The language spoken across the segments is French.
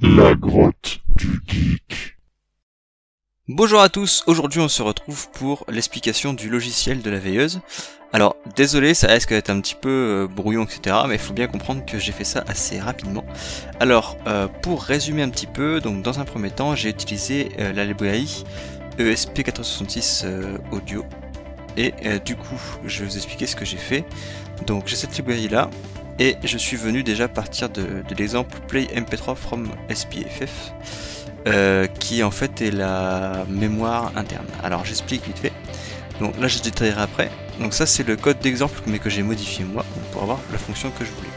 La grotte du geek. Bonjour à tous, aujourd'hui on se retrouve pour l'explication du logiciel de la veilleuse. Alors désolé, ça risque d'être un petit peu brouillon, etc. Mais il faut bien comprendre que j'ai fait ça assez rapidement. Alors pour résumer un petit peu, donc dans un premier temps j'ai utilisé la librairie ESP466 audio. Et du coup je vais vous expliquer ce que j'ai fait. Donc j'ai cette librairie là. Et je suis venu déjà partir de l'exemple Play MP3 from SPFF, qui en fait est la mémoire interne. Alors j'explique vite fait. Donc là je détaillerai après. Donc ça c'est le code d'exemple mais que j'ai modifié moi pour avoir la fonction que je voulais.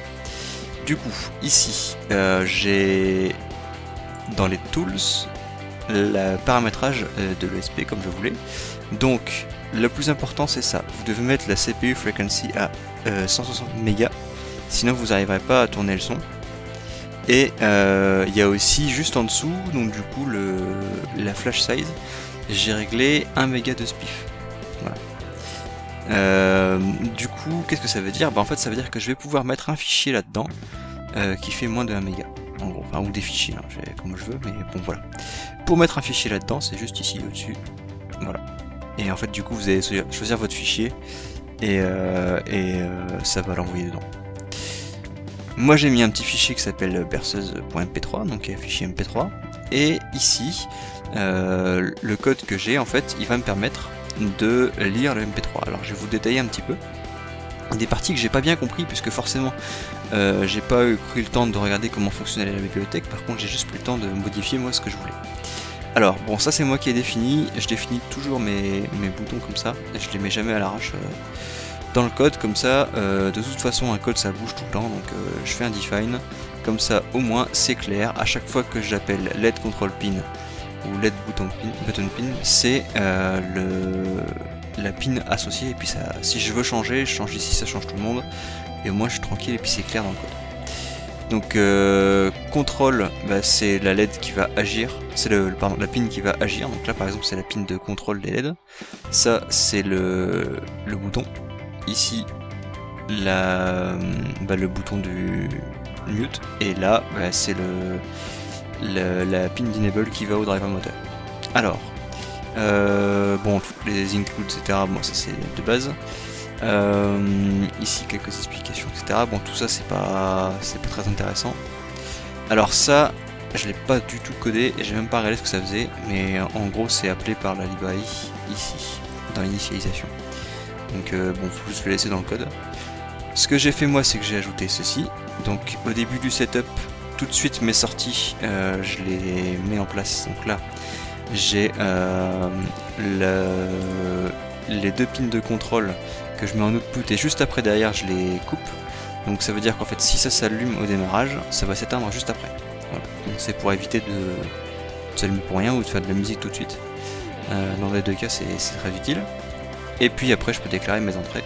Du coup ici j'ai dans les tools le paramétrage de l'ESP comme je voulais. Donc le plus important c'est ça. Vous devez mettre la CPU frequency à 160 mégas. Sinon vous n'arriverez pas à tourner le son. Et il y a aussi juste en dessous, donc du coup la flash size, j'ai réglé 1 méga de spiff. Voilà. Du coup, qu'est-ce que ça veut dire? En fait ça veut dire que je vais pouvoir mettre un fichier là-dedans qui fait moins de 1 méga. En gros, enfin, ou des fichiers, hein, comme je veux, mais bon voilà. Pour mettre un fichier là-dedans, c'est juste ici au-dessus. Voilà. Et en fait du coup vous allez choisir votre fichier et ça va l'envoyer dedans. Moi j'ai mis un petit fichier qui s'appelle berceuse.mp3, donc un fichier mp3, et ici le code que j'ai en fait il va me permettre de lire le mp3. Alors je vais vous détailler un petit peu des parties que j'ai pas bien compris puisque forcément j'ai pas pris le temps de regarder comment fonctionnait la bibliothèque, par contre j'ai juste pris le temps de modifier moi ce que je voulais. Alors bon, ça c'est moi qui ai défini, je définis toujours mes boutons comme ça, et je les mets jamais à l'arrache dans le code, comme ça de toute façon un code ça bouge tout le temps, donc je fais un define, comme ça au moins c'est clair, à chaque fois que j'appelle LED control pin ou LED button pin, c'est la pin associée, et puis ça, si je veux changer, je change ici, ça change tout le monde, et au moins je suis tranquille et puis c'est clair dans le code. Donc contrôle, c'est la LED qui va agir, c'est la pin qui va agir, donc là par exemple c'est la pin de contrôle des LED, ça c'est le bouton. Ici le bouton du mute, et là c'est la pin d'enable qui va au driver moteur. Alors bon, toutes les includes etc, bon ça c'est de base. Ici quelques explications etc, bon tout ça c'est pas très intéressant. Alors ça je l'ai pas du tout codé et j'ai même pas regardé ce que ça faisait, mais en gros c'est appelé par la librairie ici dans l'initialisation. Donc bon, faut juste le laisser dans le code. Ce que j'ai fait moi, c'est que j'ai ajouté ceci. Donc au début du setup, tout de suite mes sorties, je les mets en place. Donc là, j'ai les deux pins de contrôle que je mets en output, et juste après derrière je les coupe. Donc ça veut dire qu'en fait si ça s'allume au démarrage, ça va s'éteindre juste après. Voilà. Donc c'est pour éviter de s'allumer pour rien ou de faire de la musique tout de suite. Dans les deux cas c'est très utile. Et puis après je peux déclarer mes entrées,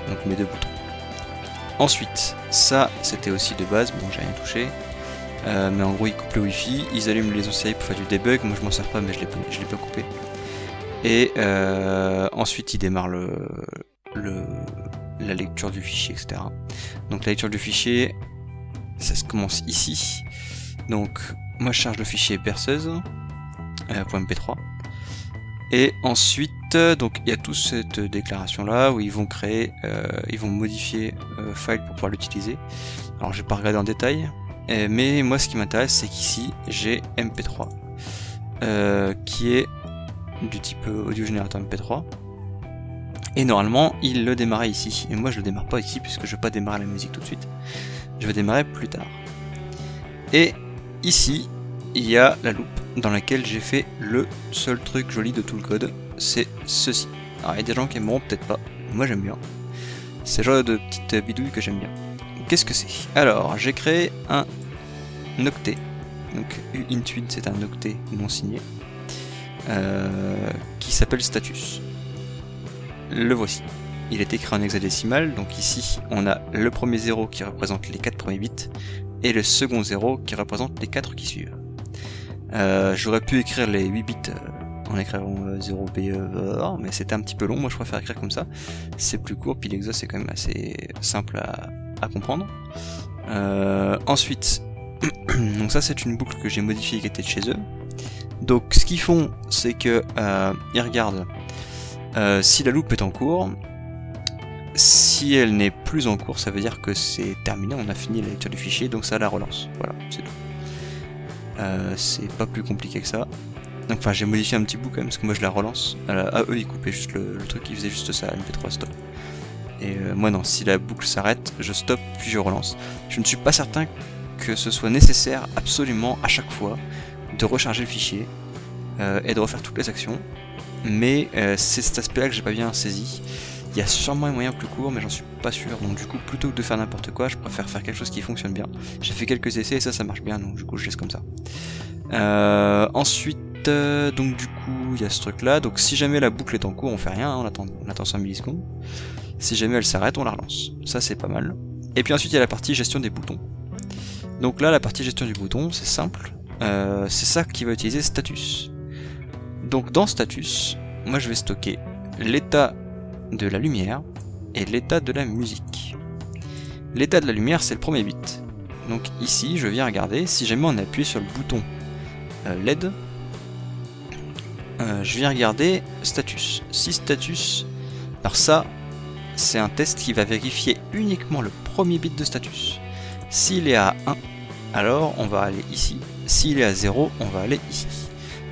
donc mes deux boutons. Ensuite, ça c'était aussi de base, bon j'ai rien touché, mais en gros ils coupent le wifi, ils allument les OCI pour faire du debug, moi je m'en sers pas mais je l'ai pas coupé. Et ensuite ils démarrent la lecture du fichier, etc. Donc la lecture du fichier, ça se commence ici. Donc moi je charge le fichier berceuse.mp3. Et ensuite, donc il y a toute cette déclaration là où ils vont créer, ils vont modifier file pour pouvoir l'utiliser. Alors je vais pas regarder en détail, mais moi ce qui m'intéresse c'est qu'ici j'ai MP3 qui est du type audio générateur MP3. Et normalement il le démarrait ici. Et moi je le démarre pas ici puisque je veux pas démarrer la musique tout de suite. Je vais démarrer plus tard. Et ici il y a la loupe dans laquelle j'ai fait le seul truc joli de tout le code, c'est ceci. Alors il y a des gens qui aimeront, peut-être pas, moi j'aime bien. C'est le genre de petite bidouille que j'aime bien. Qu'est-ce que c'est? Alors j'ai créé un octet, donc uintune c'est un octet non signé, qui s'appelle status. Le voici. Il est écrit en hexadécimal, donc ici on a le premier 0 qui représente les 4 premiers bits, et le second 0 qui représente les 4 qui suivent. J'aurais pu écrire les 8 bits en écrivant 0B, mais c'était un petit peu long, moi je préfère écrire comme ça, c'est plus court, puis l'exo c'est quand même assez simple à comprendre. Ensuite, Donc ça c'est une boucle que j'ai modifiée qui était de chez eux. Donc ce qu'ils font, c'est que ils regardent si la loupe est en cours. Si elle n'est plus en cours, ça veut dire que c'est terminé, on a fini la lecture du fichier, donc ça la relance. Voilà, c'est tout. C'est pas plus compliqué que ça. Donc, enfin, j'ai modifié un petit bout quand même, parce que moi je la relance. Eux ils coupaient juste le truc, ils faisaient juste ça, MP3 stop. Et moi non, si la boucle s'arrête, je stoppe puis je relance. Je ne suis pas certain que ce soit nécessaire absolument à chaque fois de recharger le fichier et de refaire toutes les actions. Mais c'est cet aspect-là que j'ai pas bien saisi. Il y a sûrement un moyen plus court, mais j'en suis pas sûr. Donc du coup, plutôt que de faire n'importe quoi, je préfère faire quelque chose qui fonctionne bien. J'ai fait quelques essais et ça marche bien, donc du coup je laisse comme ça. Ensuite, donc du coup, il y a ce truc-là. Donc si jamais la boucle est en cours, on fait rien, on attend 5 millisecondes. Si jamais elle s'arrête, on la relance. Ça c'est pas mal. Et puis ensuite, il y a la partie gestion des boutons. Donc là, la partie gestion du bouton, c'est simple. C'est ça qui va utiliser status. Donc dans status, moi je vais stocker l'état de la lumière et l'état de la musique. L'état de la lumière, c'est le premier bit. Donc ici, je viens regarder, si jamais on appuie sur le bouton LED, je viens regarder status. Si status, alors ça, c'est un test qui va vérifier uniquement le premier bit de status. S'il est à 1, alors on va aller ici. S'il est à 0, on va aller ici.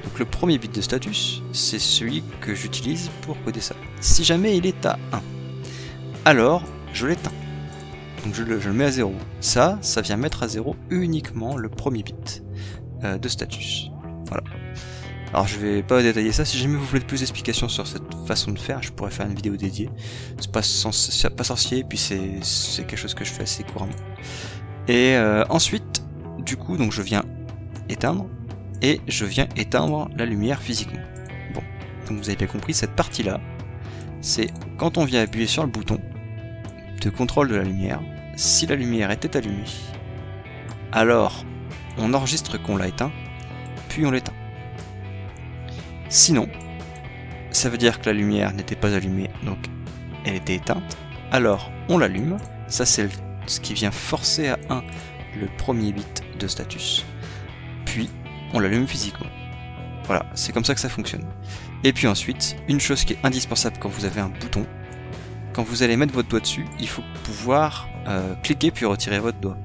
Donc le premier bit de status, c'est celui que j'utilise pour coder ça. Si jamais il est à 1, alors je l'éteins. Donc je le mets à 0. Ça vient mettre à 0 uniquement le premier bit de status. Voilà. Alors je vais pas détailler ça, si jamais vous voulez plus d'explications sur cette façon de faire, je pourrais faire une vidéo dédiée. C'est pas sorcier, et puis c'est quelque chose que je fais assez couramment. Et ensuite, du coup, donc je viens éteindre, et je viens éteindre la lumière physiquement. Bon, donc vous avez bien compris, cette partie-là, c'est quand on vient appuyer sur le bouton de contrôle de la lumière, si la lumière était allumée, alors on enregistre qu'on l'a éteint, puis on l'éteint. Sinon, ça veut dire que la lumière n'était pas allumée, donc elle était éteinte, alors on l'allume, ça c'est ce qui vient forcer à 1 le premier bit de status, puis on l'allume physiquement. Voilà, c'est comme ça que ça fonctionne. Et puis ensuite, une chose qui est indispensable quand vous avez un bouton, quand vous allez mettre votre doigt dessus, il faut pouvoir cliquer puis retirer votre doigt.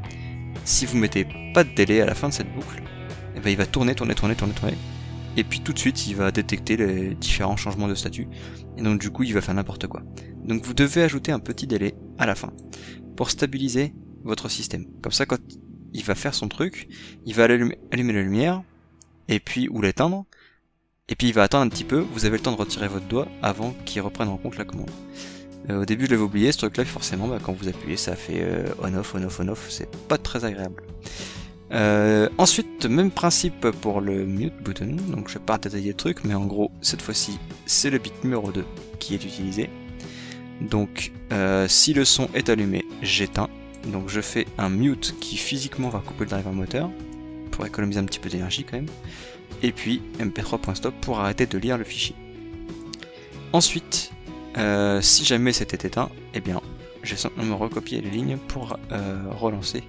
Si vous mettez pas de délai à la fin de cette boucle, eh ben il va tourner, et puis tout de suite il va détecter les différents changements de statut, et donc du coup il va faire n'importe quoi. Donc vous devez ajouter un petit délai à la fin, pour stabiliser votre système. Comme ça, quand il va faire son truc, il va allumer la lumière, et puis ou l'éteindre, et puis il va attendre un petit peu, vous avez le temps de retirer votre doigt avant qu'il reprenne en compte la commande. Au début je l'avais oublié, ce truc là forcément quand vous appuyez ça fait on-off, on-off, on-off, c'est pas très agréable. Ensuite, même principe pour le mute button, donc je vais pas détailler le truc, mais en gros cette fois-ci c'est le bit numéro 2 qui est utilisé. Donc si le son est allumé, j'éteins, donc je fais un mute qui physiquement va couper le driver moteur, pour économiser un petit peu d'énergie quand même, et puis mp3.stop pour arrêter de lire le fichier. Ensuite, si jamais c'était éteint, eh bien, je vais simplement recopier les lignes pour relancer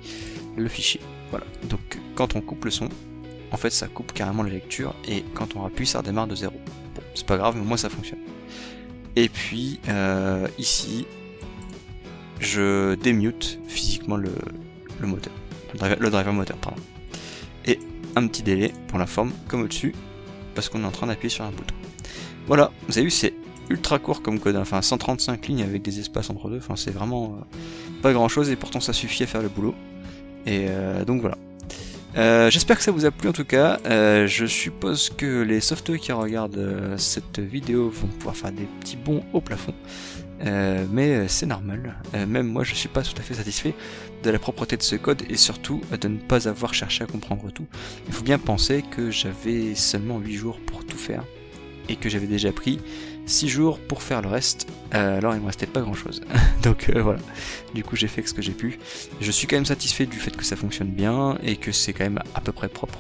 le fichier. Voilà, donc quand on coupe le son, en fait ça coupe carrément la lecture, et quand on appuie ça redémarre de 0. Bon, c'est pas grave, mais moi ça fonctionne. Et puis, ici, je démute physiquement le moteur, le driver moteur, pardon. Et un petit délai pour la forme, comme au-dessus, parce qu'on est en train d'appuyer sur un bouton. Voilà, vous avez vu, c'est ultra court comme code, enfin 135 lignes avec des espaces entre deux, enfin c'est vraiment pas grand chose, et pourtant ça suffit à faire le boulot. Et donc voilà. J'espère que ça vous a plu en tout cas. Je suppose que les softos qui regardent cette vidéo vont pouvoir faire des petits bonds au plafond. Mais c'est normal. Même moi je suis pas tout à fait satisfait de la propreté de ce code, et surtout de ne pas avoir cherché à comprendre tout. Il faut bien penser que j'avais seulement 8 jours pour tout faire, et que j'avais déjà pris 6 jours pour faire le reste, alors il me restait pas grand chose. Donc voilà, du coup j'ai fait ce que j'ai pu. Je suis quand même satisfait du fait que ça fonctionne bien, et que c'est quand même à peu près propre.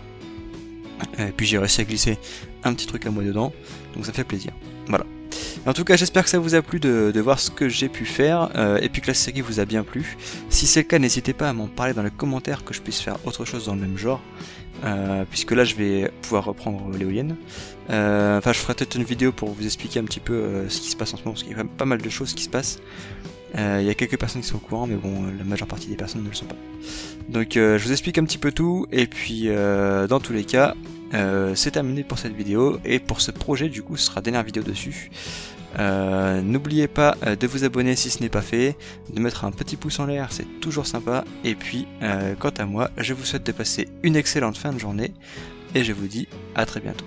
Et puis j'ai réussi à glisser un petit truc à moi dedans, donc ça fait plaisir. Voilà. En tout cas, j'espère que ça vous a plu de voir ce que j'ai pu faire, et puis que la série vous a bien plu. Si c'est le cas, n'hésitez pas à m'en parler dans les commentaires, que je puisse faire autre chose dans le même genre. Puisque là je vais pouvoir reprendre l'éolienne. Enfin, je ferai peut-être une vidéo pour vous expliquer un petit peu ce qui se passe en ce moment, parce qu'il y a quand même pas mal de choses qui se passent. Il y a quelques personnes qui sont au courant, mais bon, la majeure partie des personnes ne le sont pas. Donc je vous explique un petit peu tout, et puis dans tous les cas, c'est terminé pour cette vidéo, et pour ce projet du coup ce sera la dernière vidéo dessus. N'oubliez pas de vous abonner si ce n'est pas fait, de mettre un petit pouce en l'air, c'est toujours sympa, et puis quant à moi, je vous souhaite de passer une excellente fin de journée, et je vous dis à très bientôt.